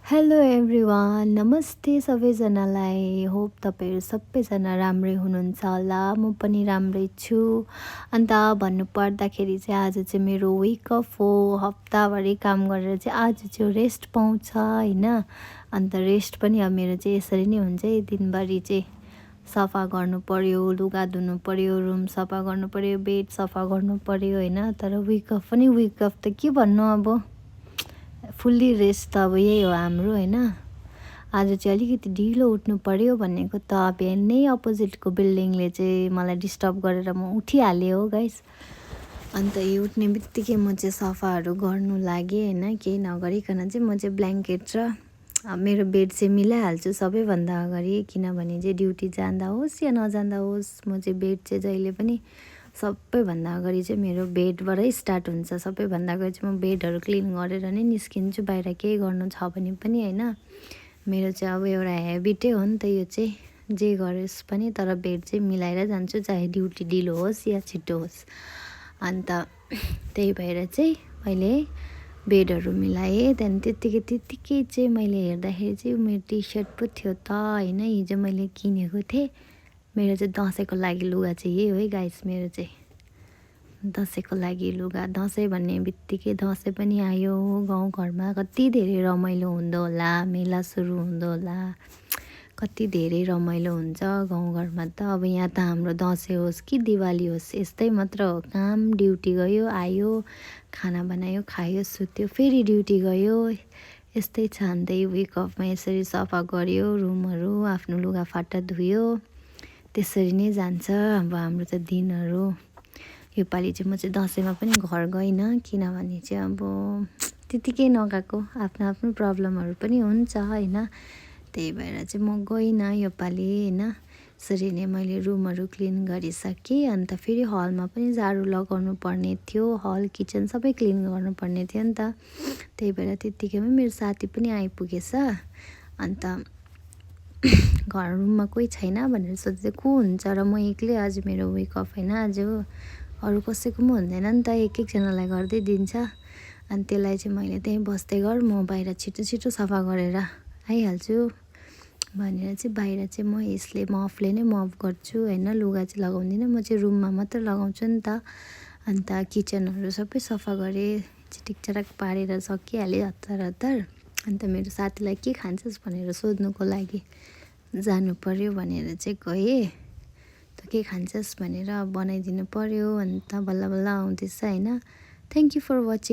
Hello everyone, नमस्ते सबैजनालाई। Hope तपाईँहरू सबैजना राम्रै हुनुहुन्छ होला। म पनि राम्रै छु। अन्त भन्नुपर्दाखेरि चाहिँ आज चाहिँ मेरो विक अफ हो। हप्ताभरि काम गरेर चाहिँ आज चाहिँ रेस्ट पाउँछ होइन। अन्त रेस्ट पनि अब मेरो चाहिँ यसरी नै हुन्छ है। दिनभरि चाहिँ सफा गर्नु पर्यो, लुगा धुनु पर्यो, रुम सफा गर्नु पर्यो, बेड सफा गर्नु पर्यो होइन। तर विक अफ पनि विक अफ त के भन्नु अब, फुल्ली रेस्ट त अब यही हो हाम्रो होइन। आज चाहिँ अलिकति ढिलो उठ्नु पर्यो भनेको त बिहान नै अपोजिटको बिल्डिङले चाहिँ मलाई डिस्टर्ब गरेर म उठिहालेँ हो गाइस। अन्त यो उठ्ने बित्तिकै म चाहिँ सफाहरू गर्नु लागेँ होइन। केही नगरिकन चाहिँ म चाहिँ ब्ल्याङ्केट र मेरो बेड चाहिँ मिलाइहाल्छु सबैभन्दा अगाडि, किनभने चाहिँ ड्युटी जाँदा होस् या नजाँदा होस् म चाहिँ बेड चाहिँ जहिले पनि सबैभन्दा अगाडि चाहिँ मेरो बेडबाटै स्टार्ट हुन्छ। सबैभन्दा अगाडि चाहिँ म बेडहरू क्लिन गरेर नै निस्किन्छु, बाहिर केही गर्नु छ भने पनि होइन। मेरो चाहिँ अब एउटा हेबिटै हो नि त यो चाहिँ, जे गरेस् पनि तर बेड चाहिँ मिलाएर जान्छु, चाहे ड्युटी ढिलो होस् या छिटो होस्। अन्त त्यही भएर चाहिँ मैले बेडहरू मिलाएँ। त्यहाँदेखि त्यत्तिकै चाहिँ मैले हेर्दाखेरि चाहिँ मेरो टी सर्ट पो थियो त होइन, हिजो मैले किनेको थिएँ। मेरो चाहिँ दसैँको लागि लुगा चाहिँ यही हो है गाइस। मेरो चाहिँ दसैँको लागि लुगा, दसैँ भन्ने बित्तिकै दसैँ पनि आयो। गाउँघरमा कति धेरै रमाइलो हुँदो होला, मेला सुरु हुँदो होला, कति धेरै रमाइलो हुन्छ गाउँघरमा त। अब यहाँ त हाम्रो दसैँ होस् कि दिवाली होस् यस्तै मात्र हो। काम, ड्युटी गयो आयो, खाना बनायो खायो सुत्यो, फेरि ड्युटी गयो, यस्तै छ। अन्त विक अफमा यसरी सफा गऱ्यो रुमहरू, आफ्नो लुगाफाटा धुयो, त्यसरी नै जान्छ अब हाम्रो त दिनहरू। योपालि चाहिँ म चाहिँ दसैँमा पनि घर गइनँ, किनभने चाहिँ अब त्यतिकै नगएको, आफ्नो आफ्नो प्रब्लमहरू पनि हुन्छ होइन। त्यही भएर चाहिँ म गइनँ योपालि होइन। यसरी नै मैले रुमहरू क्लिन गरिसकेँ। अन्त फेरि हलमा पनि झाडु लगाउनु पर्ने थियो, हल किचन सबै क्लिन गर्नुपर्ने थियो नि त। त्यही भएर त्यत्तिकैमा मेरो साथी पनि आइपुगेछ। अन्त घर रुममा कोही छैन भनेर सोच्दै को हुन्छ र म एक्लै, आज मेरो विक अफ होइन। आज अरू कसैको पनि हुँदैन नि त, एक एकजनालाई गर्दै दिन्छ। अनि त्यसलाई चाहिँ मैले त्यहीँ बस्दै गर, म बाहिर छिटो छिटो सफा गरेर आइहाल्छु भनेर चाहिँ बाहिर चाहिँ म यसले मफले नै मफ गर्छु होइन। लुगा चाहिँ लगाउँदिनँ, म चाहिँ रुममा मात्र लगाउँछु नि त। अन्त किचनहरू सबै सफा गरेँ, चिटिकचराक पारेर सकिहालेँ हतार हतार। अन्त मेरो साथीलाई के खान्छस् भनेर सोध्नुको लागि जानु पर्यो भनेर चाहिँ गएँ। त के खान्छस् भनेर बनाइदिनु पर्यो। अन्त बल्ल बल्ल आउँदैछ होइन। Thank you for watching.